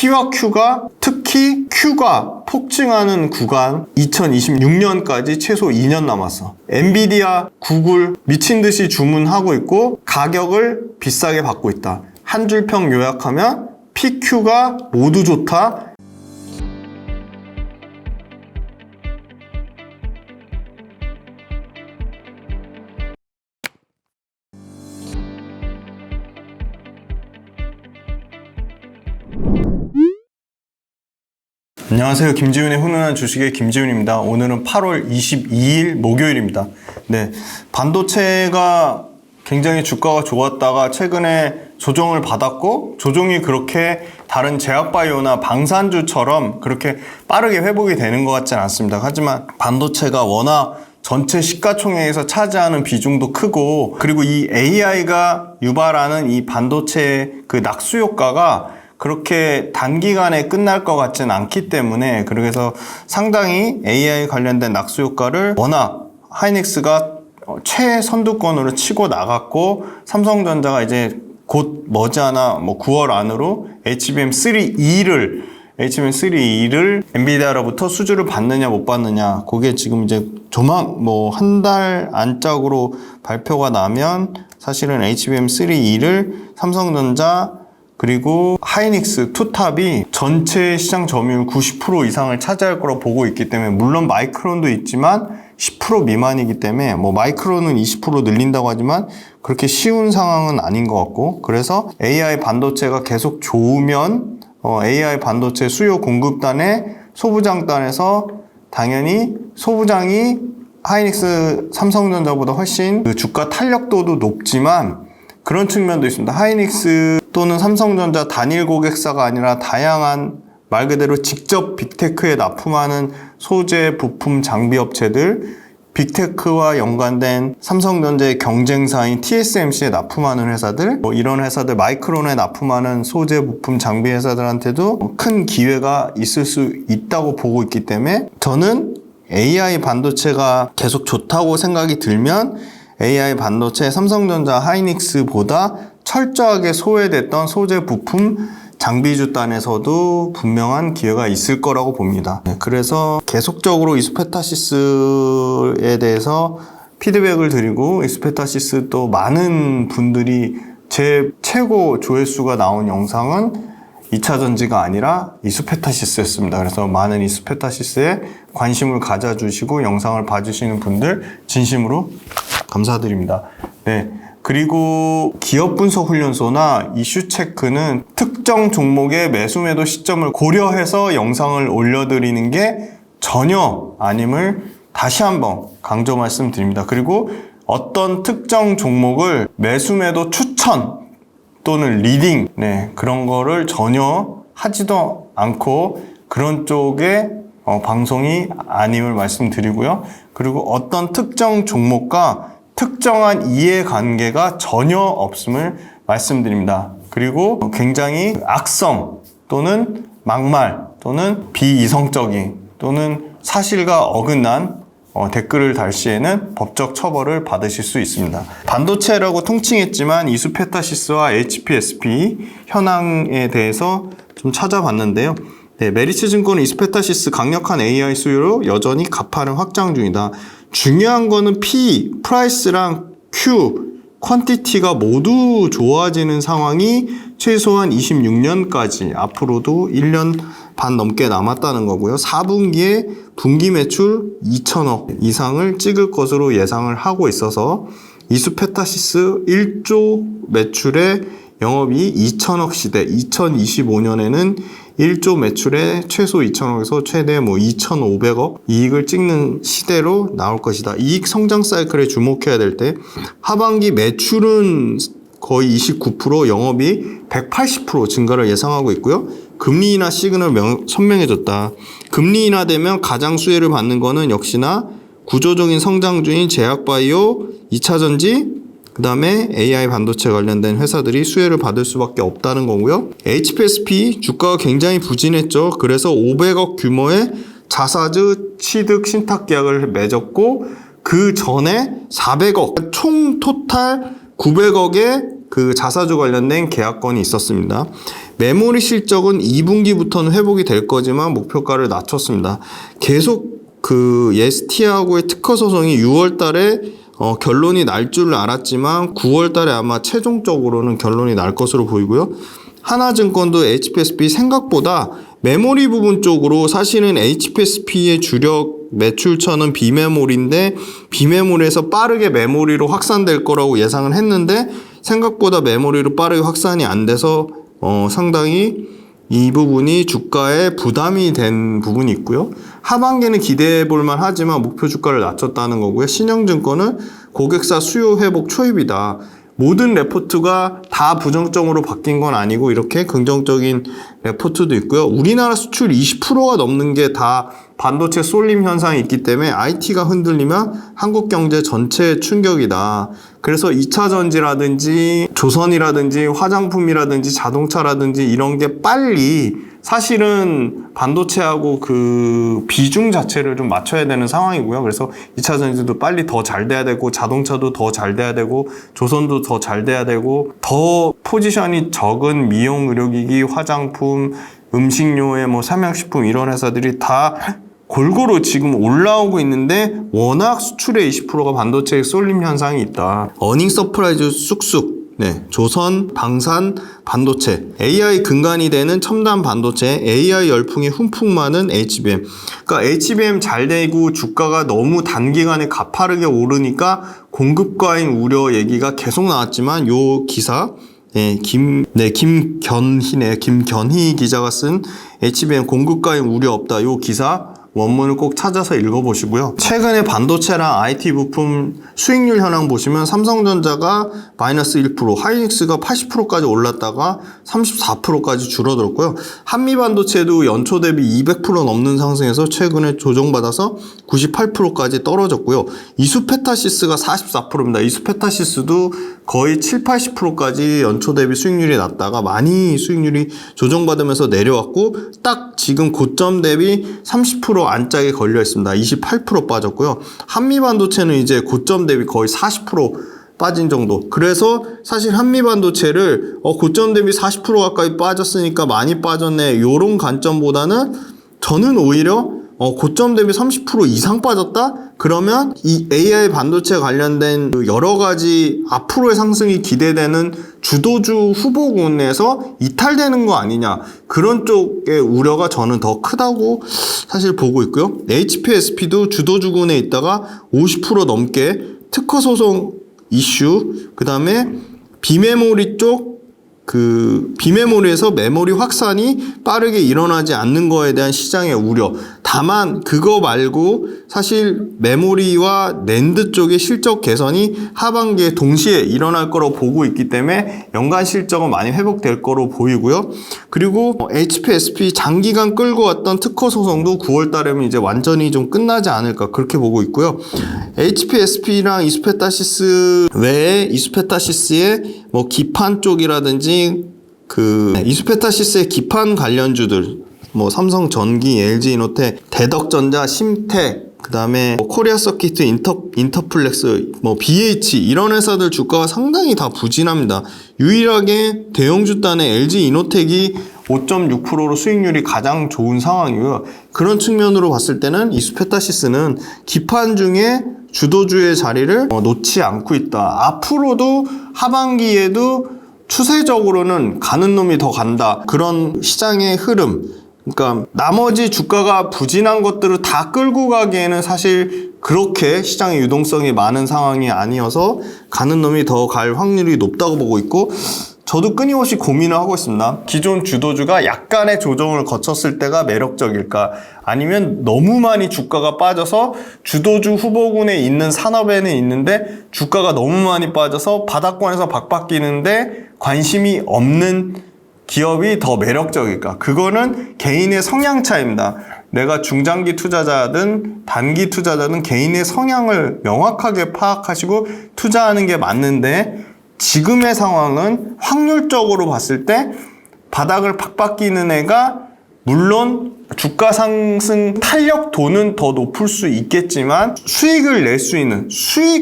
P와 Q가 특히 Q가 폭증하는 구간 2026년까지 최소 2년 남았어. 엔비디아, 구글 미친 듯이 주문하고 있고 가격을 비싸게 받고 있다. 한 줄 평 요약하면 PQ가 모두 좋다. 안녕하세요. 김지훈의 훈훈한 주식의 김지훈입니다. 오늘은 8월 22일 목요일입니다. 네, 반도체가 굉장히 주가가 좋았다가 최근에 조정을 받았고 조정이 그렇게 다른 제약바이오나 방산주처럼 그렇게 빠르게 회복이 되는 것 같지는 않습니다. 하지만 반도체가 워낙 전체 시가총액에서 차지하는 비중도 크고 그리고 이 AI가 유발하는 이 반도체 그 낙수 효과가 그렇게 단기간에 끝날 것 같지는 않기 때문에 그래서 상당히 AI 관련된 낙수 효과를 워낙 하이닉스가 최선두권으로 치고 나갔고 삼성전자가 이제 곧 머지않아 9월 안으로 HBM3E를 엔비디아로부터 수주를 받느냐 못 받느냐 그게 지금 이제 조만 한 달 안짝으로 발표가 나면 사실은 HBM3E를 삼성전자 그리고 하이닉스 투탑이 전체 시장 점유율 90% 이상을 차지할 거라고 보고 있기 때문에 물론 마이크론도 있지만 10% 미만이기 때문에 마이크론은 20% 늘린다고 하지만 그렇게 쉬운 상황은 아닌 것 같고 그래서 AI 반도체가 계속 좋으면 AI 반도체 수요 공급단의 소부장단에서 당연히 소부장이 하이닉스 삼성전자보다 훨씬 그 주가 탄력도도 높지만 그런 측면도 있습니다. 하이닉스 또는 삼성전자 단일 고객사가 아니라 다양한 말 그대로 직접 빅테크에 납품하는 소재, 부품, 장비 업체들, 빅테크와 연관된 삼성전자의 경쟁사인 TSMC에 납품하는 회사들, 이런 회사들, 마이크론에 납품하는 소재, 부품, 장비 회사들한테도 큰 기회가 있을 수 있다고 보고 있기 때문에 저는 AI 반도체가 계속 좋다고 생각이 들면 AI 반도체 삼성전자 하이닉스보다 철저하게 소외됐던 소재 부품 장비주 단에서도 분명한 기회가 있을 거라고 봅니다. 그래서 계속적으로 이스페타시스에 대해서 피드백을 드리고 이스페타시스 또 많은 분들이 제 최고 조회수가 나온 영상은 2차전지가 아니라 이스페타시스였습니다. 그래서 많은 이스페타시스에 관심을 가져주시고 영상을 봐주시는 분들 진심으로 감사드립니다. 네. 그리고 기업 분석 훈련소나 이슈 체크는 특정 종목의 매수 매도 시점을 고려해서 영상을 올려드리는 게 전혀 아님을 다시 한번 강조 말씀드립니다. 그리고 어떤 특정 종목을 매수 매도 추천 또는 리딩 그런 거를 전혀 하지도 않고 그런 쪽에 방송이 아님을 말씀드리고요. 그리고 어떤 특정 종목과 특정한 이해관계가 전혀 없음을 말씀드립니다. 그리고 굉장히 악성 또는 막말 또는 비이성적인 또는 사실과 어긋난 댓글을 달 시에는 법적 처벌을 받으실 수 있습니다. 반도체라고 통칭했지만 이스페타시스와 HPSP 현황에 대해서 좀 찾아봤는데요. 메리츠증권은 이스페타시스 강력한 AI 수요로 여전히 가파른 확장 중이다. 중요한 거는 P, 프라이스랑 Q, 퀀티티가 모두 좋아지는 상황이 최소한 26년까지 앞으로도 1년 반 넘게 남았다는 거고요. 4분기에 분기 매출 2천억 이상을 찍을 것으로 예상을 하고 있어서 이스페타시스 1조 매출에 영업이 2천억 시대, 2025년에는 1조 매출에 최소 2천억에서 최대 2,500억 이익을 찍는 시대로 나올 것이다. 이익 성장 사이클에 주목해야 될 때 하반기 매출은 거의 29%, 영업이 180% 증가를 예상하고 있고요. 금리 인하 시그널 선명해졌다. 금리 인하되면 가장 수혜를 받는 거는 역시나 구조적인 성장주인 제약바이오, 2차전지, 그 다음에 AI 반도체 관련된 회사들이 수혜를 받을 수밖에 없다는 거고요. HPSP 주가가 굉장히 부진했죠. 그래서 500억 규모의 자사주 취득 신탁 계약을 맺었고 그 전에 400억 총 토탈 900억의 그 자사주 관련된 계약건이 있었습니다. 메모리 실적은 2분기부터는 회복이 될 거지만 목표가를 낮췄습니다. 계속 그 예스티하고의 특허 소송이 6월 달에 결론이 날 줄 알았지만 9월 달에 아마 최종적으로는 결론이 날 것으로 보이고요. 하나증권도 HPSP 생각보다 메모리 부분 쪽으로 사실은 HPSP의 주력 매출처는 비메모리인데 비메모리에서 빠르게 메모리로 확산될 거라고 예상을 했는데 생각보다 메모리로 빠르게 확산이 안 돼서 상당히 이 부분이 주가에 부담이 된 부분이 있고요. 하반기는 기대해 볼만 하지만 목표 주가를 낮췄다는 거고요. 신영증권은 고객사 수요 회복 초입이다. 모든 레포트가 다 부정적으로 바뀐 건 아니고 이렇게 긍정적인 레포트도 있고요. 우리나라 수출 20%가 넘는 게 다 반도체 쏠림 현상이 있기 때문에 IT가 흔들리면 한국 경제 전체에 충격이다. 그래서 2차 전지라든지 조선이라든지 화장품이라든지 자동차라든지 이런 게 빨리 사실은 반도체하고 그 비중 자체를 좀 맞춰야 되는 상황이고요. 그래서 2차 전지도 빨리 더 잘 돼야 되고 자동차도 더 잘 돼야 되고 조선도 더 잘 돼야 되고 더 포지션이 적은 미용 의료기기, 화장품, 음식료에 뭐 삼양식품 이런 회사들이 다 골고루 지금 올라오고 있는데 워낙 수출의 20%가 반도체에 쏠림 현상이 있다. 어닝 서프라이즈 쑥쑥. 네, 조선, 방산, 반도체, AI 근간이 되는 첨단 반도체, AI 열풍에 훈풍 많은 HBM. 그러니까 HBM 잘 되고 주가가 너무 단기간에 가파르게 오르니까 공급 과잉 우려 얘기가 계속 나왔지만 요 기사 김견희 기자가 쓴 HBM 공급 과잉 우려 없다. 요 기사 원문을 꼭 찾아서 읽어보시고요. 최근에 반도체랑 IT 부품 수익률 현황 보시면 삼성전자가 마이너스 1%, 하이닉스가 80%까지 올랐다가 34%까지 줄어들었고요. 한미반도체도 연초 대비 200% 넘는 상승에서 최근에 조정받아서 98%까지 떨어졌고요. 이수페타시스가 44%입니다. 이수페타시스도 거의 7, 80%까지 연초 대비 수익률이 낮다가 많이 수익률이 조정받으면서 내려왔고 딱 지금 고점 대비 30% 안짝에 걸려 있습니다. 28% 빠졌고요. 한미반도체는 이제 고점 대비 거의 40% 빠진 정도. 그래서 사실 한미반도체를 고점 대비 40% 가까이 빠졌으니까 많이 빠졌네. 요런 관점보다는 저는 오히려 고점 대비 30% 이상 빠졌다? 그러면 이 AI 반도체 관련된 여러 가지 앞으로의 상승이 기대되는 주도주 후보군에서 이탈되는 거 아니냐. 그런 쪽의 우려가 저는 더 크다고 사실 보고 있고요. HPSP도 주도주군에 있다가 50% 넘게 특허 소송 이슈, 그 다음에 비메모리 쪽 비메모리에서 메모리 확산이 빠르게 일어나지 않는 거에 대한 시장의 우려. 다만 그거 말고 사실 메모리와 낸드 쪽의 실적 개선이 하반기에 동시에 일어날 거로 보고 있기 때문에 연간 실적은 많이 회복될 거로 보이고요. 그리고 HPSP 장기간 끌고 왔던 특허 소송도 9월 달에면 이제 완전히 좀 끝나지 않을까 그렇게 보고 있고요. HPSP랑 이수페타시스 외에 이수페타시스의 뭐 기판 쪽이라든지 이수페타시스의 기판 관련주들 뭐 삼성전기, LG이노텍, 대덕전자, 심텍, 그 다음에 코리아 서키트, 인터플렉스, BH 이런 회사들 주가가 상당히 다 부진합니다. 유일하게 대형주단의 LG이노텍이 5.6%로 수익률이 가장 좋은 상황이고요. 그런 측면으로 봤을 때는 이수페타시스는 기판 중에 주도주의 자리를 놓지 않고 있다. 앞으로도 하반기에도 추세적으로는 가는 놈이 더 간다. 그런 시장의 흐름. 그러니까 나머지 주가가 부진한 것들을 다 끌고 가기에는 사실 그렇게 시장의 유동성이 많은 상황이 아니어서 가는 놈이 더 갈 확률이 높다고 보고 있고 저도 끊임없이 고민을 하고 있습니다. 기존 주도주가 약간의 조정을 거쳤을 때가 매력적일까? 아니면 너무 많이 주가가 빠져서 주도주 후보군에 있는 산업에는 있는데 주가가 너무 많이 빠져서 바닥권에서 박박기는데 관심이 없는 기업이 더 매력적일까? 그거는 개인의 성향 차이입니다. 내가 중장기 투자자든 단기 투자자든 개인의 성향을 명확하게 파악하시고 투자하는 게 맞는데 지금의 상황은 확률적으로 봤을 때 바닥을 팍팍 끼는 애가 물론 주가 상승 탄력도는 더 높을 수 있겠지만 수익을 낼 수 있는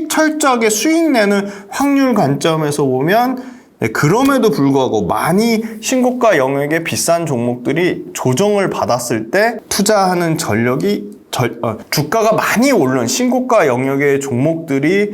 철저하게 수익 내는 확률 관점에서 보면 네, 그럼에도 불구하고 많이 신고가 영역의 비싼 종목들이 조정을 받았을 때 투자하는 전력이 주가가 많이 오른 신고가 영역의 종목들이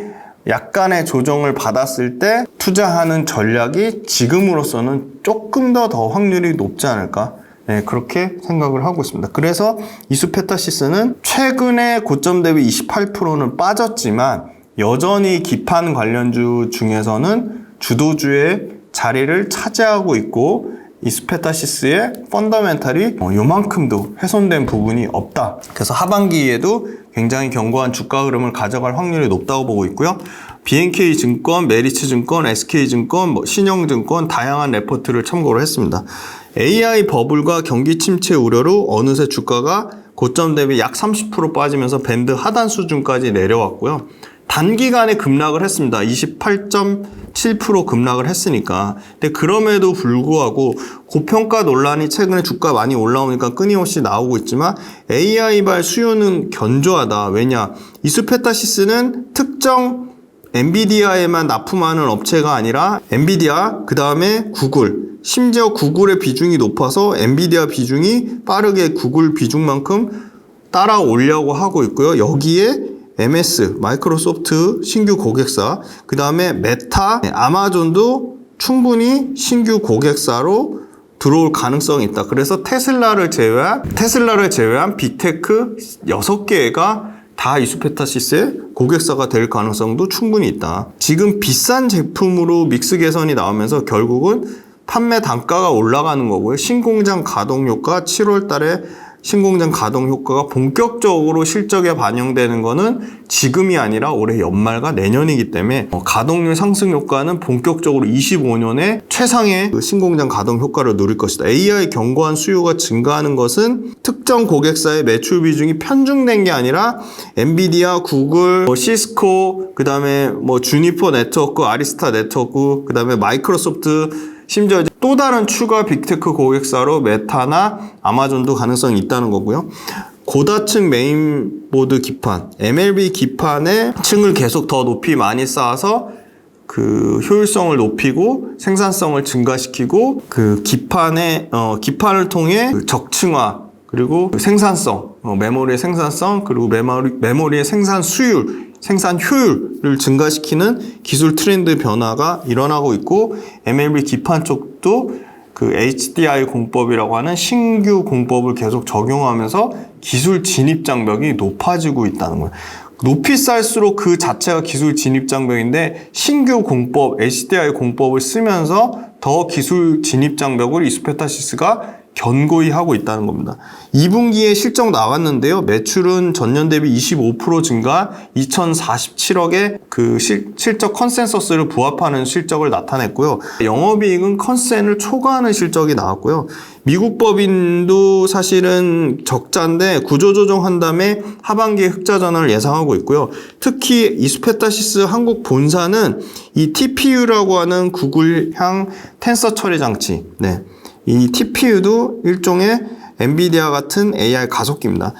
약간의 조정을 받았을 때 투자하는 전략이 지금으로서는 조금 더 확률이 높지 않을까? 네, 그렇게 생각을 하고 있습니다. 그래서 이수페타시스는 최근에 고점 대비 28%는 빠졌지만 여전히 기판 관련주 중에서는 주도주의 자리를 차지하고 있고 이수페타시스의 펀더멘탈이 요만큼도 훼손된 부분이 없다. 그래서 하반기에도 굉장히 견고한 주가 흐름을 가져갈 확률이 높다고 보고 있고요. BNK증권, 메리츠증권, SK증권, 신영증권 다양한 레포트를 참고를 했습니다. AI 버블과 경기 침체 우려로 어느새 주가가 고점 대비 약 30% 빠지면서 밴드 하단 수준까지 내려왔고요. 단기간에 급락을 했습니다. 28.7% 급락을 했으니까. 근데 그럼에도 불구하고 고평가 논란이 최근에 주가 많이 올라오니까 끊임없이 나오고 있지만 AI발 수요는 견조하다. 왜냐? 이수페타시스는 특정 엔비디아에만 납품하는 업체가 아니라 엔비디아, 그 다음에 구글, 심지어 구글의 비중이 높아서 엔비디아 비중이 빠르게 구글 비중만큼 따라오려고 하고 있고요. 여기에 MS, 마이크로소프트 신규 고객사, 그 다음에 메타, 아마존도 충분히 신규 고객사로 들어올 가능성이 있다. 그래서 테슬라를 제외한 빅테크 6개가 다 이수페타시스의 고객사가 될 가능성도 충분히 있다. 지금 비싼 제품으로 믹스 개선이 나오면서 결국은 판매 단가가 올라가는 거고요. 신공장 가동 효과 7월 달에 신공장 가동 효과가 본격적으로 실적에 반영되는 거는 지금이 아니라 올해 연말과 내년이기 때문에 가동률 상승 효과는 본격적으로 25년에 최상의 신공장 가동 효과를 누릴 것이다. AI 견고한 수요가 증가하는 것은 특정 고객사의 매출 비중이 편중된 게 아니라 엔비디아, 구글, 시스코, 그 다음에 주니퍼 네트워크, 아리스타 네트워크, 그 다음에 마이크로소프트, 심지어 또 다른 추가 빅테크 고객사로 메타나 아마존도 가능성이 있다는 거고요. 고다층 메인보드 기판, MLB 기판의 층을 계속 더 높이 많이 쌓아서 그 효율성을 높이고 생산성을 증가시키고 그 기판을 통해 그 적층화 그리고 생산성, 메모리의 생산성 그리고 메모리의 생산 수율, 생산 효율을 증가시키는 기술 트렌드 변화가 일어나고 있고 MLB 기판 쪽도 그 HDI 공법이라고 하는 신규 공법을 계속 적용하면서 기술 진입 장벽이 높아지고 있다는 거예요. 높이 쌓을수록 그 자체가 기술 진입 장벽인데 신규 공법, HDI 공법을 쓰면서 더 기술 진입 장벽을 이수페타시스가 견고히 하고 있다는 겁니다. 2분기에 실적 나왔는데요. 매출은 전년 대비 25% 증가 2047억의 그 실적 컨센서스를 부합하는 실적을 나타냈고요. 영업이익은 컨센을 초과하는 실적이 나왔고요. 미국 법인도 사실은 적자인데 구조조정한 다음에 하반기에 흑자 전환을 예상하고 있고요. 특히 이수페타시스 한국 본사는 이 TPU라고 하는 구글향 텐서 처리 장치, 이 TPU도 일종의 엔비디아 같은 AI 가속기입니다.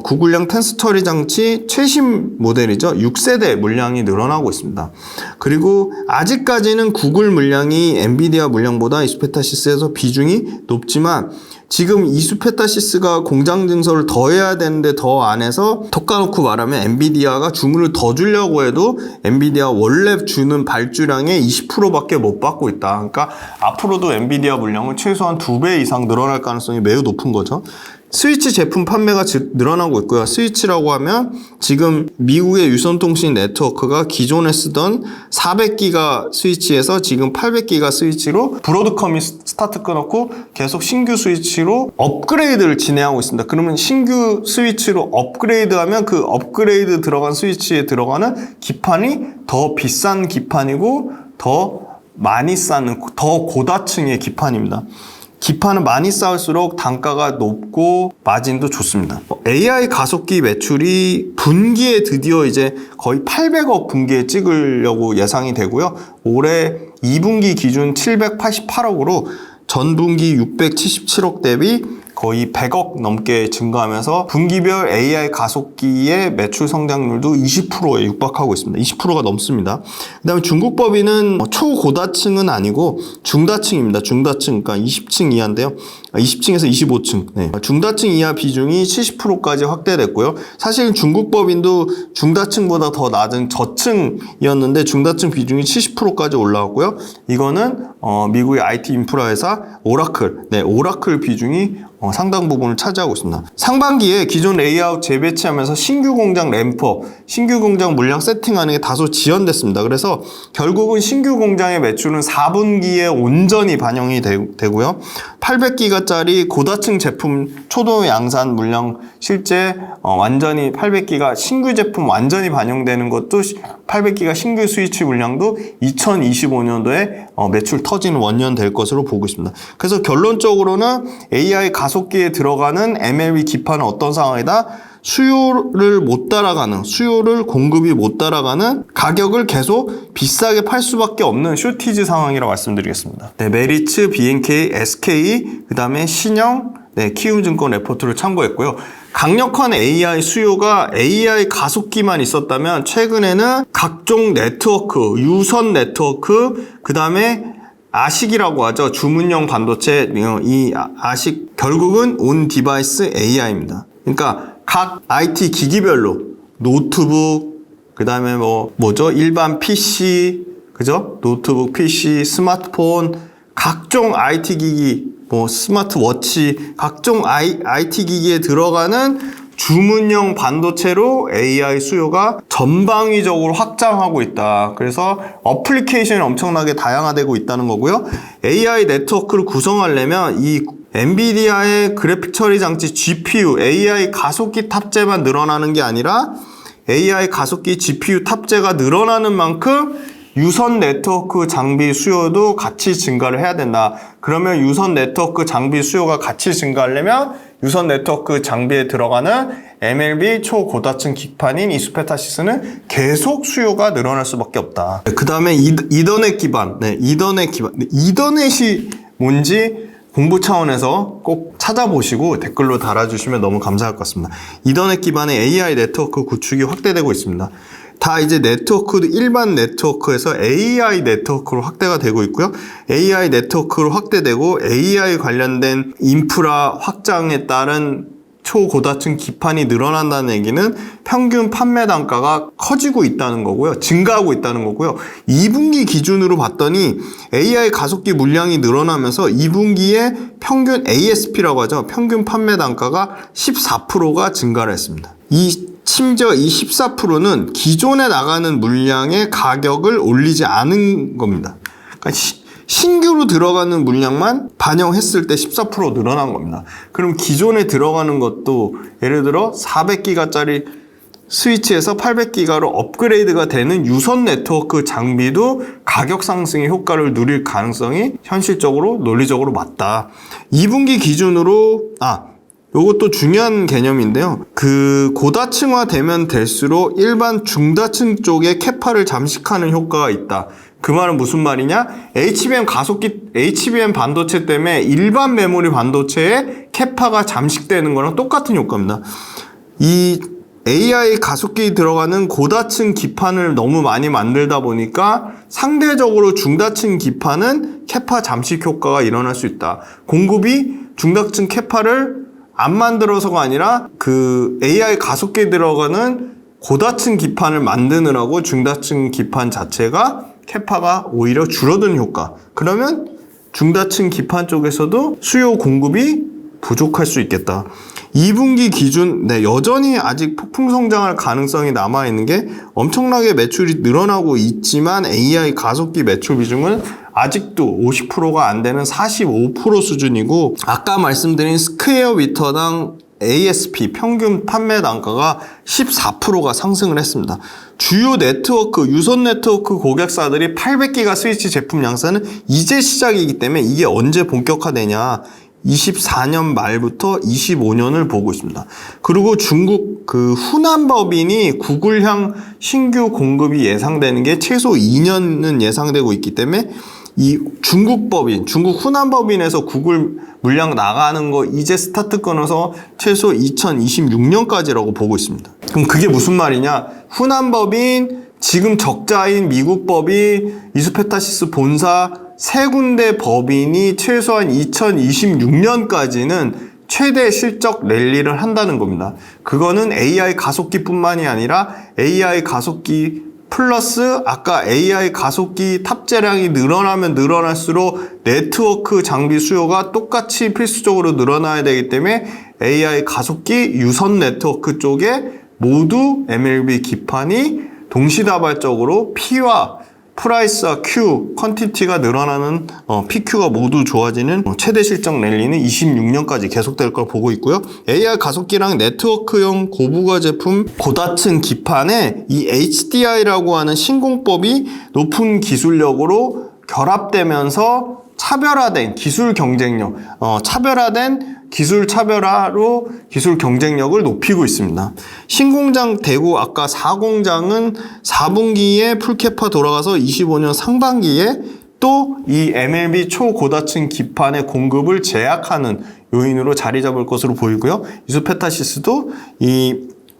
구글향 텐서 처리 장치 최신 모델이죠. 6세대 물량이 늘어나고 있습니다. 그리고 아직까지는 구글 물량이 엔비디아 물량보다 이수페타시스에서 비중이 높지만 지금 이수페타시스가 공장 증설을 더 해야 되는데 더 안 해서 톡 까놓고 말하면 엔비디아가 주문을 더 주려고 해도 엔비디아 원래 주는 발주량의 20%밖에 못 받고 있다. 그러니까 앞으로도 엔비디아 물량은 최소한 2배 이상 늘어날 가능성이 매우 높은 거죠. 스위치 제품 판매가 늘어나고 있고요. 스위치라고 하면 지금 미국의 유선통신 네트워크가 기존에 쓰던 400기가 스위치에서 지금 800기가 스위치로 브로드컴이 스타트 끊었고 계속 신규 스위치로 업그레이드를 진행하고 있습니다. 그러면 신규 스위치로 업그레이드하면 그 업그레이드 들어간 스위치에 들어가는 기판이 더 비싼 기판이고 더 많이 쌓는 더 고다층의 기판입니다. 기판은 많이 쌓을수록 단가가 높고 마진도 좋습니다. AI 가속기 매출이 분기에 드디어 이제 거의 800억 분기에 찍으려고 예상이 되고요. 올해 2분기 기준 788억으로 전분기 677억 대비 거의 100억 넘게 증가하면서 분기별 AI 가속기의 매출 성장률도 20%에 육박하고 있습니다. 20%가 넘습니다. 그 다음에 중국 법인은 초고다층은 아니고 중다층입니다. 중다층, 그러니까 20층 이하인데요. 20층에서 25층. 네. 중다층 이하 비중이 70%까지 확대됐고요. 사실 중국 법인도 중다층보다 더 낮은 저층이었는데 중다층 비중이 70%까지 올라왔고요. 이거는 미국의 IT 인프라 회사 오라클, 네, 오라클 비중이 상당 부분을 차지하고 있습니다. 상반기에 기존 레이아웃 재배치하면서 신규 공장 램프업, 신규 공장 물량 세팅하는 게 다소 지연됐습니다. 그래서 결국은 신규 공장의 매출은 4분기에 온전히 반영이 되고요. 800기가짜리 고다층 제품 초도 양산 물량 실제 완전히 800기가 신규 제품 완전히 반영되는 것도 800기가 신규 스위치 물량도 2025년도에 매출 터지는 원년 될 것으로 보고 있습니다. 그래서 결론적으로는 AI 가속기에 들어가는 MLB 기판은 어떤 상황이다? 수요를 못 따라가는, 수요를 공급이 못 따라가는 가격을 계속 비싸게 팔 수밖에 없는 쇼티지 상황이라고 말씀드리겠습니다. 네, 메리츠, BNK, SK, 그 다음에 신영, 네, 키움증권 레포트를 참고했고요. 강력한 AI 수요가 AI 가속기만 있었다면 최근에는 각종 네트워크, 유선 네트워크, 그 다음에 아식이라고 하죠. 주문형 반도체, 이 아식 결국은 온 디바이스 AI입니다. 그러니까 각 IT 기기별로 노트북, 그 다음에 일반 PC, 그죠? 노트북, PC, 스마트폰, 각종 IT 기기, 스마트워치, 각종 IT 기기에 들어가는 주문형 반도체로 AI 수요가 전방위적으로 확장하고 있다. 그래서 어플리케이션이 엄청나게 다양화되고 있다는 거고요. AI 네트워크를 구성하려면 이 엔비디아의 그래픽 처리 장치 GPU, AI 가속기 탑재만 늘어나는 게 아니라 AI 가속기 GPU 탑재가 늘어나는 만큼 유선 네트워크 장비 수요도 같이 증가를 해야 된다. 그러면 유선 네트워크 장비 수요가 같이 증가하려면 유선 네트워크 장비에 들어가는 MLB 초고다층 기판인 이수페타시스는 계속 수요가 늘어날 수밖에 없다. 그 다음에 이더넷 기반. 네, 이더넷 기반. 이더넷이 뭔지 공부 차원에서 꼭 찾아보시고 댓글로 달아주시면 너무 감사할 것 같습니다. 이더넷 기반의 AI 네트워크 구축이 확대되고 있습니다. 다 이제 네트워크도 일반 네트워크에서 AI 네트워크로 확대가 되고 있고요. AI 네트워크로 확대되고 AI 관련된 인프라 확장에 따른 초고다층 기판이 늘어난다는 얘기는 평균 판매 단가가 커지고 있다는 거고요. 증가하고 있다는 거고요. 2분기 기준으로 봤더니 AI 가속기 물량이 늘어나면서 2분기에 평균 ASP라고 하죠. 평균 판매 단가가 14%가 증가를 했습니다. 심지어 이 14%는 기존에 나가는 물량의 가격을 올리지 않은 겁니다. 그러니까 신규로 들어가는 물량만 반영했을 때 14% 늘어난 겁니다. 그럼 기존에 들어가는 것도 예를 들어 400기가짜리 스위치에서 800기가로 업그레이드가 되는 유선 네트워크 장비도 가격 상승의 효과를 누릴 가능성이 현실적으로 논리적으로 맞다. 2분기 기준으로 요것도 중요한 개념인데요. 그 고다층화 되면 될수록 일반 중다층 쪽에 캐파를 잠식하는 효과가 있다. 그 말은 무슨 말이냐? HBM 반도체 때문에 일반 메모리 반도체에 캐파가 잠식되는 거랑 똑같은 효과입니다. 이 AI 가속기 들어가는 고다층 기판을 너무 많이 만들다 보니까 상대적으로 중다층 기판은 캐파 잠식 효과가 일어날 수 있다. 공급이 중다층 캐파를 안 만들어서가 아니라 그 AI 가속기에 들어가는 고다층 기판을 만드느라고 중다층 기판 자체가 캐파가 오히려 줄어드는 효과. 그러면 중다층 기판 쪽에서도 수요 공급이 부족할 수 있겠다. 2분기 기준, 여전히 아직 폭풍 성장할 가능성이 남아있는 게 엄청나게 매출이 늘어나고 있지만 AI 가속기 매출 비중은 아직도 50%가 안 되는 45% 수준이고, 아까 말씀드린 스퀘어 미터당 ASP 평균 판매 단가가 14%가 상승을 했습니다. 주요 네트워크, 유선 네트워크 고객사들이 800기가 스위치 제품 양산은 이제 시작이기 때문에 이게 언제 본격화되냐, 24년 말부터 25년을 보고 있습니다. 그리고 중국 그 후난 법인이 구글향 신규 공급이 예상되는 게 최소 2년은 예상되고 있기 때문에 이 중국 법인, 중국 후난 법인에서 구글 물량 나가는 거 이제 스타트 끊어서 최소 2026년까지라고 보고 있습니다. 그럼 그게 무슨 말이냐? 후난 법인, 지금 적자인 미국 법인, 이수페타시스 본사 세 군데 법인이 최소한 2026년까지는 최대 실적 랠리를 한다는 겁니다. 그거는 AI 가속기뿐만이 아니라 AI 가속기 플러스 아까 AI 가속기 탑재량이 늘어나면 늘어날수록 네트워크 장비 수요가 똑같이 필수적으로 늘어나야 되기 때문에 AI 가속기 유선 네트워크 쪽에 모두 MLB 기판이 동시다발적으로 P와 프라이스와 Q, 퀀티티가 늘어나는 PQ가 모두 좋아지는 최대 실적 랠리는 26년까지 계속될 걸 보고 있고요. AI 가속기랑 네트워크용 고부가 제품 고다층 기판에 이 HDI라고 하는 신공법이 높은 기술력으로 결합되면서 차별화된 기술 경쟁력, 차별화된 기술 차별화로 기술 경쟁력을 높이고 있습니다. 신공장 대구 아까 4공장은 4분기에 풀캐파 돌아가서 25년 상반기에 또 이 MLB 초고다층 기판의 공급을 제약하는 요인으로 자리 잡을 것으로 보이고요. 이수페타시스도 이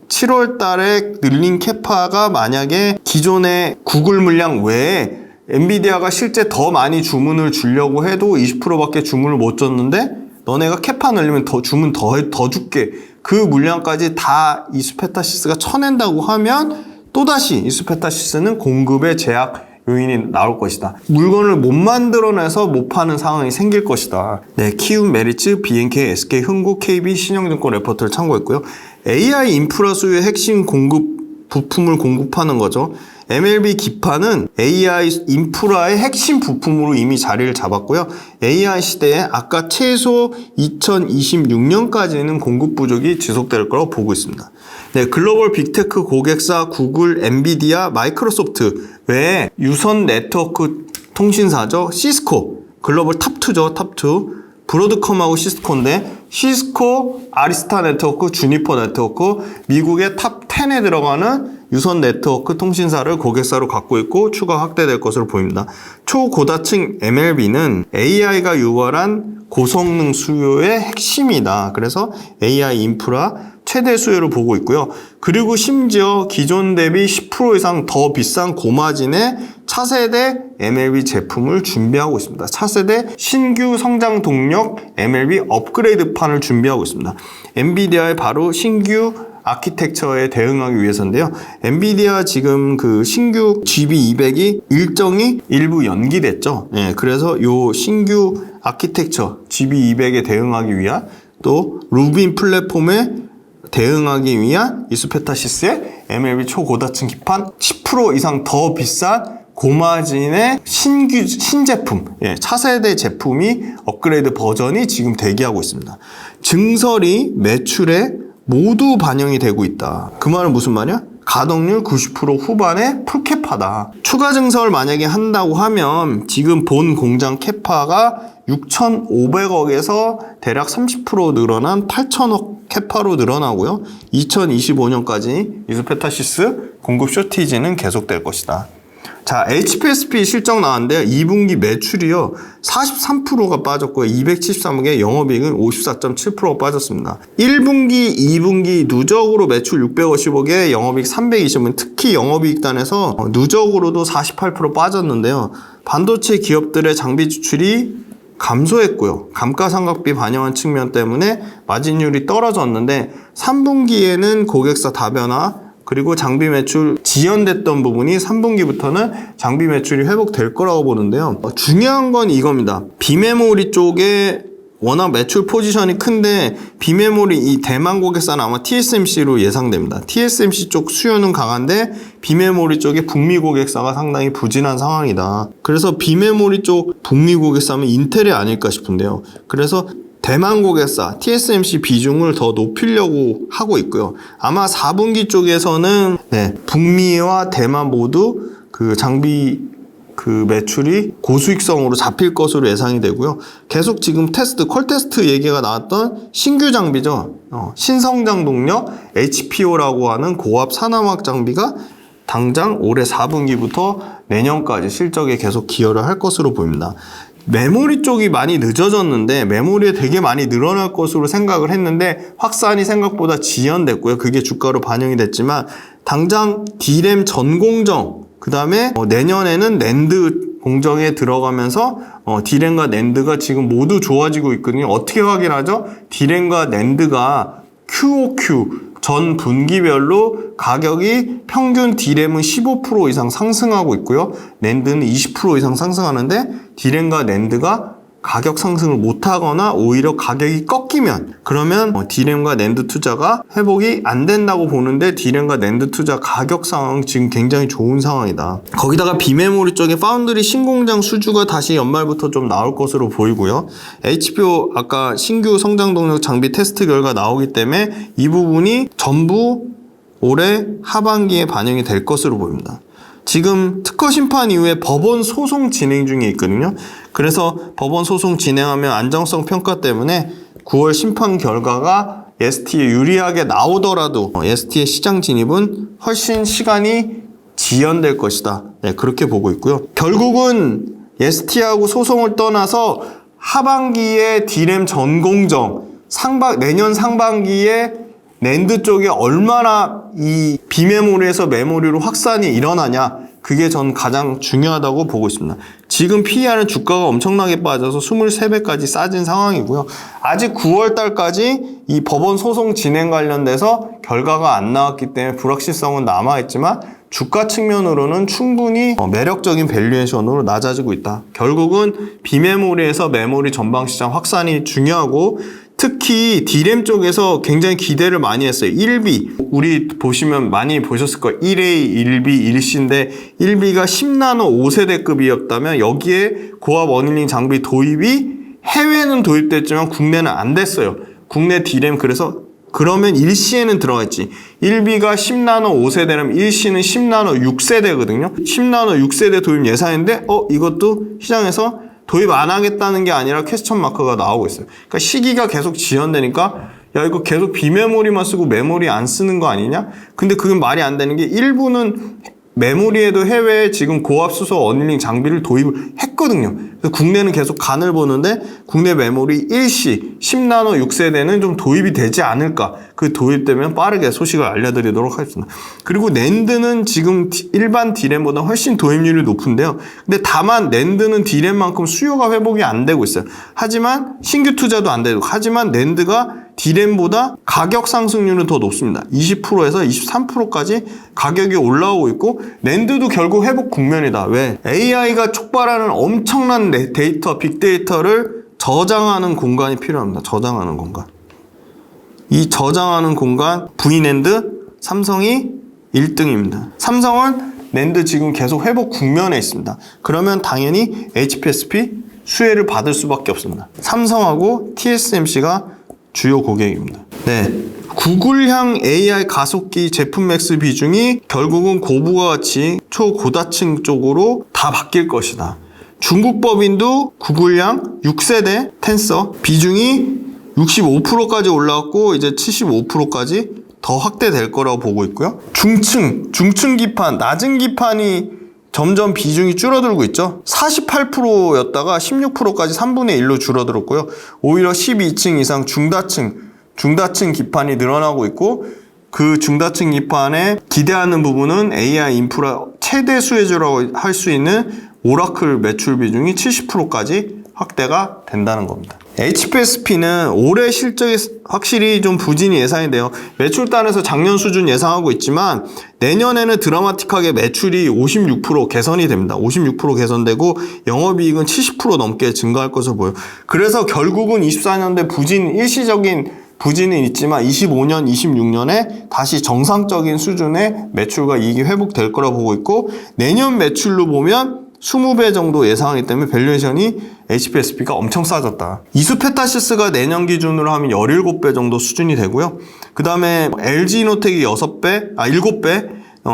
7월 달에 늘린 캐파가 만약에 기존의 구글 물량 외에 엔비디아가 실제 더 많이 주문을 주려고 해도 20%밖에 주문을 못 줬는데 너네가 캐파 늘리면 더 주문 더 줄게. 그 물량까지 다 이수페타시스가 쳐낸다고 하면 또다시 이수페타시스는 공급의 제약 요인이 나올 것이다. 물건을 못 만들어내서 못 파는 상황이 생길 것이다. 네, 키움, 메리츠, BNK, SK, 흥국, KB, 신영증권 레포트를 참고했고요. AI 인프라 수요의 핵심 부품을 공급하는 거죠. MLB 기판은 AI 인프라의 핵심 부품으로 이미 자리를 잡았고요. AI 시대에 아까 최소 2026년까지는 공급 부족이 지속될 거라고 보고 있습니다. 네, 글로벌 빅테크 고객사 구글, 엔비디아, 마이크로소프트 외에 유선 네트워크 통신사죠. 시스코, 글로벌 탑2죠. 탑2. 브로드컴하고 시스코인데 시스코, 아리스타 네트워크, 주니퍼 네트워크, 미국의 탑 10에 들어가는 유선 네트워크 통신사를 고객사로 갖고 있고 추가 확대될 것으로 보입니다. 초고다층 MLB는 AI가 유발한 고성능 수요의 핵심이다. 그래서 AI 인프라 최대 수요를 보고 있고요. 그리고 심지어 기존 대비 10% 이상 더 비싼 고마진의 차세대 MLB 제품을 준비하고 있습니다. 차세대 신규 성장 동력 MLB 업그레이드판을 준비하고 있습니다. 엔비디아의 바로 신규 아키텍처에 대응하기 위해서인데요. 엔비디아 지금 그 신규 GB200이 일정이 일부 연기됐죠. 네, 그래서 요 신규 아키텍처 GB200에 대응하기 위한 또 루빈 플랫폼에 대응하기 위한 이수페타시스의 MLB 초고다층 기판 10% 이상 더 비싼 고마진의 신제품, 차세대 제품이 업그레이드 버전이 지금 대기하고 있습니다. 증설이 매출에 모두 반영이 되고 있다. 그 말은 무슨 말이야? 가동률 90% 후반에 풀캐파다. 추가 증설 만약에 한다고 하면 지금 본 공장 캐파가 6,500억에서 대략 30% 늘어난 8,000억 캐파로 늘어나고요. 2025년까지 이수페타시스 공급 쇼티지는 계속될 것이다. 자, HPSP 실적 나왔는데요. 2분기 매출이요. 43%가 빠졌고요. 273억에 영업이익은 54.7%가 빠졌습니다. 1분기, 2분기 누적으로 매출 650억에 영업이익 320억. 특히 영업이익단에서 누적으로도 48% 빠졌는데요. 반도체 기업들의 장비 지출이 감소했고요. 감가상각비 반영한 측면 때문에 마진율이 떨어졌는데 3분기에는 고객사 다변화 그리고 장비 매출 지연됐던 부분이 3분기부터는 장비 매출이 회복될 거라고 보는데요. 중요한 건 이겁니다. 비메모리 쪽에 워낙 매출 포지션이 큰데 비메모리 이 대만 고객사는 아마 TSMC로 예상됩니다. TSMC 쪽 수요는 강한데 비메모리 쪽에 북미 고객사가 상당히 부진한 상황이다. 그래서 비메모리 쪽 북미 고객사면 인텔이 아닐까 싶은데요. 그래서 대만 고객사 TSMC 비중을 더 높이려고 하고 있고요. 아마 4분기 쪽에서는 북미와 대만 모두 그 장비 그 매출이 고수익성으로 잡힐 것으로 예상이 되고요. 계속 지금 퀄 테스트 얘기가 나왔던 신규 장비죠. 신성장 동력 HPO라고 하는 고압 산화막 장비가 당장 올해 4분기부터 내년까지 실적에 계속 기여를 할 것으로 보입니다. 메모리 쪽이 많이 늦어졌는데 메모리에 되게 많이 늘어날 것으로 생각을 했는데 확산이 생각보다 지연됐고요. 그게 주가로 반영이 됐지만 당장 D램 전 공정, 그 다음에 내년에는 낸드 공정에 들어가면서 D램과 낸드가 지금 모두 좋아지고 있거든요. 어떻게 확인하죠? D램과 낸드가 QOQ 전 분기별로 가격이 평균 D램은 15% 이상 상승하고 있고요. 낸드는 20% 이상 상승하는데 D램과 낸드가 가격 상승을 못하거나 오히려 가격이 꺾이면 그러면 D램과 낸드 투자가 회복이 안 된다고 보는데 D램과 낸드 투자 가격 상황 지금 굉장히 좋은 상황이다. 거기다가 비메모리 쪽에 파운드리 신공장 수주가 다시 연말부터 좀 나올 것으로 보이고요. HBO 아까 신규 성장 동력 장비 테스트 결과 나오기 때문에 이 부분이 전부 올해 하반기에 반영이 될 것으로 보입니다. 지금 특허 심판 이후에 법원 소송 진행 중에 있거든요. 그래서 법원 소송 진행하면 안정성 평가 때문에 9월 심판 결과가 ST에 유리하게 나오더라도 ST의 시장 진입은 훨씬 시간이 지연될 것이다. 네, 그렇게 보고 있고요. 결국은 ST하고 소송을 떠나서 하반기에 D램 전공정, 내년 상반기에 낸드 쪽에 얼마나 이 비메모리에서 메모리로 확산이 일어나냐, 그게 전 가장 중요하다고 보고 있습니다. 지금 PER은 주가가 엄청나게 빠져서 23배까지 싸진 상황이고요. 아직 9월 달까지 이 법원 소송 진행 관련돼서 결과가 안 나왔기 때문에 불확실성은 남아있지만 주가 측면으로는 충분히 매력적인 밸류에이션으로 낮아지고 있다. 결국은 비메모리에서 메모리 전방 시장 확산이 중요하고 특히 D램 쪽에서 굉장히 기대를 많이 했어요. 1B, 우리 보시면 많이 보셨을 거예요. 1A, 1B, 1C인데 1B가 10나노 5세대급이었다면 여기에 고압 어닐링 장비 도입이 해외는 도입됐지만 국내는 안 됐어요. 국내 D램 그러면 1C에는 들어가 있지. 1B가 10나노 5세대라면 1C는 10나노 6세대거든요. 10나노 6세대 도입 예상인데 이것도 시장에서 도입 안 하겠다는 게 아니라 퀘스천 마크가 나오고 있어요. 그러니까 시기가 계속 지연되니까 야 이거 계속 비메모리만 쓰고 메모리 안 쓰는 거 아니냐? 근데 그건 말이 안 되는 게 일부는 메모리에도 해외에 지금 고압수소 어닐링 장비를 도입을 했거든요. 그래서 국내는 계속 간을 보는데 국내 메모리 1C 10나노 6세대는 좀 도입이 되지 않을까. 그 도입되면 빠르게 소식을 알려드리도록 하겠습니다. 그리고 낸드는 지금 일반 D램보다 훨씬 도입률이 높은데요. 근데 다만 낸드는 D램만큼 수요가 회복이 안 되고 있어요. 하지만 신규 투자도 안 되고 하지만 낸드가 D램보다 가격 상승률은 더 높습니다. 20%에서 23%까지 가격이 올라오고 있고 낸드도 결국 회복 국면이다. 왜? AI가 촉발하는 엄청난 데이터, 빅데이터를 저장하는 공간이 필요합니다. 저장하는 공간. 이 저장하는 공간 V낸드 삼성이 1등입니다. 삼성은 낸드 지금 계속 회복 국면에 있습니다. 그러면 당연히 HPSP 수혜를 받을 수밖에 없습니다. 삼성하고 TSMC가 주요 고객입니다. 네, 구글향 AI 가속기 제품 맥스 비중이 결국은 고부가 가치 초고다층 쪽으로 다 바뀔 것이다. 중국 법인도 구글향 6세대 텐서 비중이 65%까지 올라왔고 이제 75%까지 더 확대될 거라고 보고 있고요. 중층 기판, 낮은 기판이 점점 비중이 줄어들고 있죠. 48%였다가 16%까지 3분의 1로 줄어들었고요. 오히려 12층 이상 중다층 기판이 늘어나고 있고 그 중다층 기판에 기대하는 부분은 AI 인프라 최대 수혜주라고 할 수 있는 오라클 매출 비중이 70%까지 확대가 된다는 겁니다. HPSP는 올해 실적이 확실히 좀 부진이 예상이 돼요. 매출단에서 작년 수준 예상하고 있지만 내년에는 드라마틱하게 매출이 56% 개선이 됩니다. 56% 개선되고 영업이익은 70% 넘게 증가할 것으로 보여요. 그래서 결국은 24년대 일시적인 부진은 있지만 25년, 26년에 다시 정상적인 수준의 매출과 이익이 회복될 거라고 보고 있고 내년 매출로 보면 20배 정도 예상하기 때문에 밸류에이션이 HPSP가 엄청 싸졌다. 이수페타시스가 내년 기준으로 하면 17배 정도 수준이 되고요. 그 다음에 LG이노텍이 7배,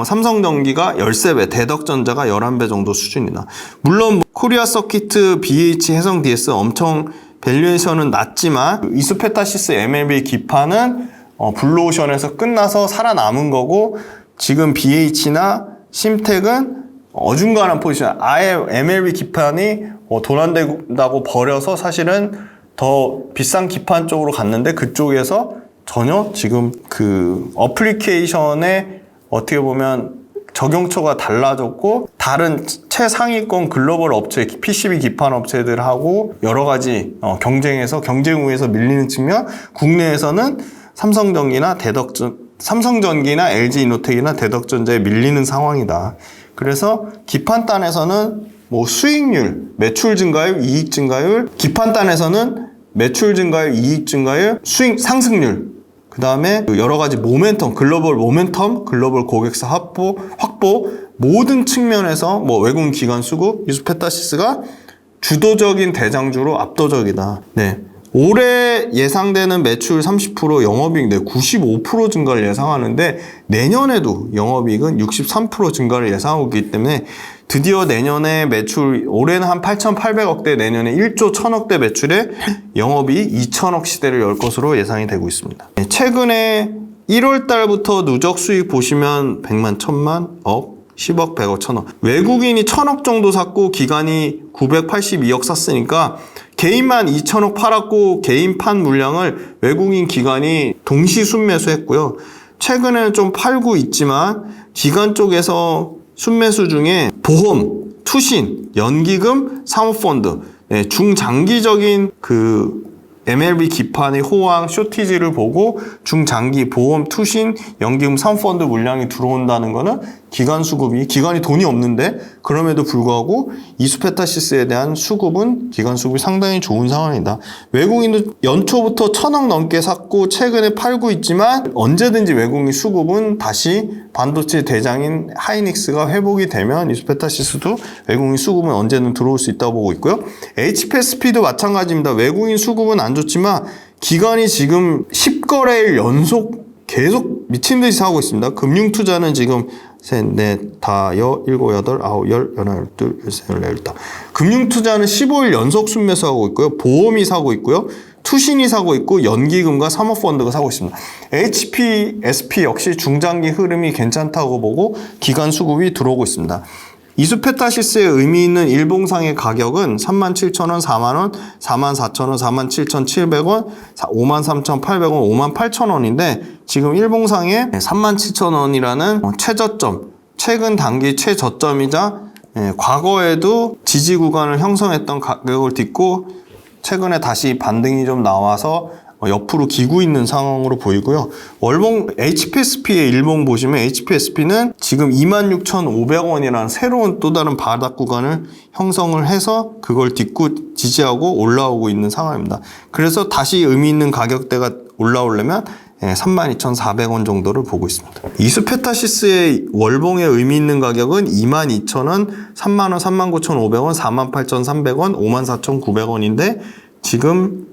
삼성전기가 13배, 대덕전자가 11배 정도 수준이다. 물론 코리아 서키트, BH, 해성 DS 엄청 밸류에이션은 낮지만 이수페타시스 MLB 기판은 블루오션에서 끝나서 살아남은 거고 지금 BH나 심택은 어중간한 포지션, 아예 MLB 기판이 돈 안 된다고 버려서 사실은 더 비싼 기판 쪽으로 갔는데 그쪽에서 전혀 지금 그 어플리케이션에 어떻게 보면 적용처가 달라졌고 다른 최상위권 글로벌 업체, PCB 기판 업체들하고 여러 가지 경쟁에서 경쟁 우위에서 밀리는 측면, 국내에서는 삼성전기나 LG이노텍이나 대덕전자에 밀리는 상황이다. 그래서 기판단에서는 뭐 수익률, 매출 증가율, 이익 증가율, 기판단에서는 매출 증가율, 이익 증가율, 수익 상승률, 그 다음에 여러 가지 모멘텀, 글로벌 모멘텀, 글로벌 고객사 확보 모든 측면에서 뭐 외국인 기관 수급, 이수페타시스가 주도적인 대장주로 압도적이다. 네. 올해 예상되는 매출 30%, 영업이익 95% 증가를 예상하는데 내년에도 영업이익은 63% 증가를 예상하고 있기 때문에 드디어 내년에 매출, 올해는 한 8,800억대, 내년에 1조 1,000억대 매출에 영업이익 2,000억 시대를 열 것으로 예상이 되고 있습니다. 최근에 1월 달부터 누적 수익 보시면 100만, 1000만, 억, 10억, 100억, 1000억. 외국인이 1000억 정도 샀고 기관이 982억 샀으니까 개인만 2,000억 팔았고 개인 판 물량을 외국인 기관이 동시 순매수했고요. 최근에는 좀 팔고 있지만 기관 쪽에서 순매수 중에 보험, 투신, 연기금, 사모펀드, 중장기적인 그 MLB 기판의 호황, 쇼티지를 보고 중장기 보험, 투신, 연기금, 사모펀드 물량이 들어온다는 거는 기관 수급이, 기관이 돈이 없는데 그럼에도 불구하고 이수페타시스에 대한 수급은, 기관 수급이 상당히 좋은 상황이다. 외국인도 연초부터 1,000억 넘게 샀고 최근에 팔고 있지만 언제든지 외국인 수급은 다시 반도체 대장인 하이닉스가 회복이 되면 이수페타시스도 외국인 수급은 언제든 들어올 수 있다고 보고 있고요. HPSP도 마찬가지입니다. 외국인 수급은 안 좋지만 기관이 지금 10거래일 연속 계속 미친 듯이 사고 있습니다. 금융투자는 지금 셋, 넷, 다, 일곱, 여덟, 아홉, 열, 열둘, 열세, 열네, 열다. 금융투자는 15일 연속 순매수하고 있고요. 보험이 사고 있고요. 투신이 사고 있고 연기금과 사모펀드가 사고 있습니다. HPSP 역시 중장기 흐름이 괜찮다고 보고 기관 수급이 들어오고 있습니다. 이수페타시스의 의미 있는 일봉상의 가격은 37,000원, 4만원, 44,000원, 47,700원, 53,800원, 58,000원인데 지금 일봉상에 37,000원이라는 최저점, 최근 단기 최저점이자 과거에도 지지 구간을 형성했던 가격을 딛고 최근에 다시 반등이 좀 나와서 옆으로 기고 있는 상황으로 보이고요. 월봉 HPSP의 일봉 보시면 HPSP는 지금 26,500원이라는 새로운 또 다른 바닥 구간을 형성을 해서 그걸 딛고 지지하고 올라오고 있는 상황입니다. 그래서 다시 의미 있는 가격대가 올라오려면 32,400원 정도를 보고 있습니다. 이수페타시스의 월봉의 의미 있는 가격은 22,000원, 30,000원, 39,500원, 48,300원, 54,900원인데 지금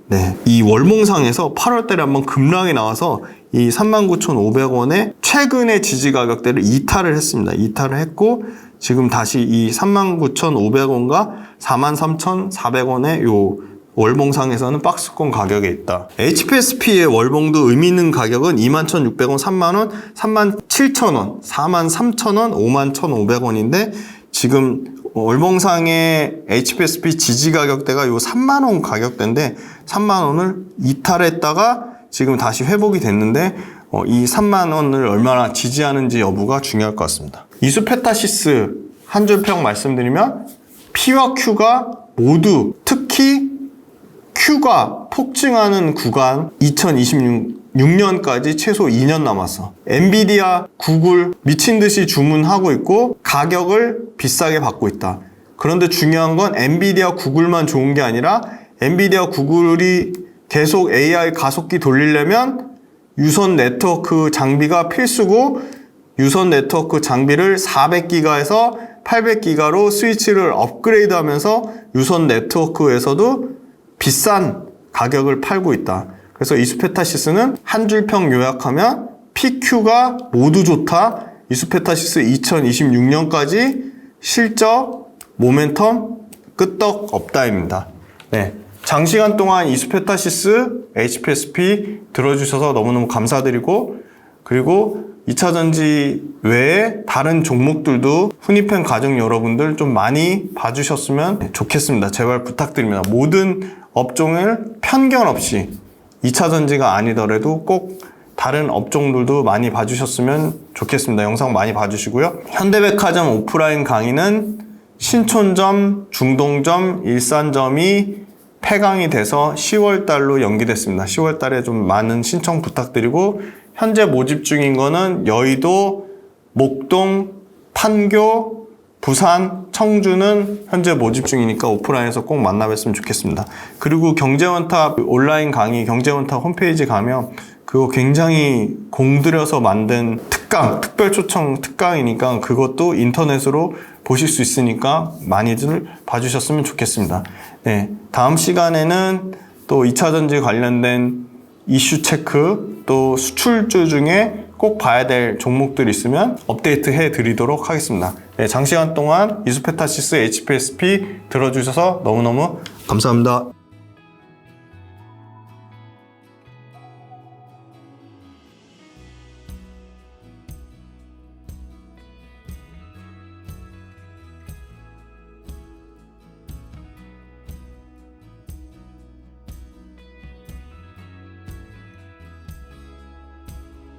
이 월봉상에서 8월달에 한번 급락이 나와서 이 39,500원의 최근의 지지 가격대를 이탈을 했습니다. 이탈을 했고 지금 다시 이 39,500원과 43,400원의 요 월봉상에서는 박스권 가격에 있다. HPSP의 월봉도 의미 있는 가격은 21,600원, 3만원, 37,000원, 43,000원, 51,500원인데 지금 월봉상의 HPSP 지지 가격대가 요 3만원 가격대인데 3만원을 이탈했다가 지금 다시 회복이 됐는데 이 3만원을 얼마나 지지하는지 여부가 중요할 것 같습니다. 이수페타시스 한 줄 평 말씀드리면 P와 Q가 모두 특히 Q가 폭증하는 구간 2026년까지 최소 2년 남았어. 엔비디아, 구글 미친 듯이 주문하고 있고 가격을 비싸게 받고 있다. 그런데 중요한 건 엔비디아, 구글만 좋은 게 아니라 엔비디아, 구글이 계속 AI 가속기 돌리려면 유선 네트워크 장비가 필수고 유선 네트워크 장비를 400기가에서 800기가로 스위치를 업그레이드 하면서 유선 네트워크에서도 비싼 가격을 팔고 있다. 그래서 이수페타시스는 한 줄 평 요약하면 PQ가 모두 좋다. 이수페타시스 2026년까지 실적, 모멘텀, 끄떡 없다입니다. 장시간 동안 이수페타시스, HPSP 들어주셔서 너무너무 감사드리고 그리고 2차전지 외에 다른 종목들도 훈이팬 가족 여러분들 좀 많이 봐주셨으면 좋겠습니다. 제발 부탁드립니다. 모든 업종을 편견 없이 2차전지가 아니더라도 꼭 다른 업종들도 많이 봐주셨으면 좋겠습니다. 영상 많이 봐주시고요. 현대백화점 오프라인 강의는 신촌점, 중동점, 일산점이 폐강이 돼서 10월달로 연기됐습니다. 10월달에 좀 많은 신청 부탁드리고, 현재 모집 중인 거는 여의도, 목동, 판교, 부산, 청주는 현재 모집 중이니까 오프라인에서 꼭 만나뵀으면 좋겠습니다. 그리고 경제원탑 온라인 강의, 경제원탑 홈페이지 가면 그거 굉장히 공들여서 만든 특강, 특별 초청 특강이니까 그것도 인터넷으로 보실 수 있으니까 많이들 봐주셨으면 좋겠습니다. 네, 다음 시간에는 또 2차전지 관련된 이슈 체크, 또 수출주 중에 꼭 봐야 될 종목들 있으면 업데이트 해드리도록 하겠습니다. 네, 장시간 동안 이수페타시스 HPSP 들어주셔서 너무너무 감사합니다.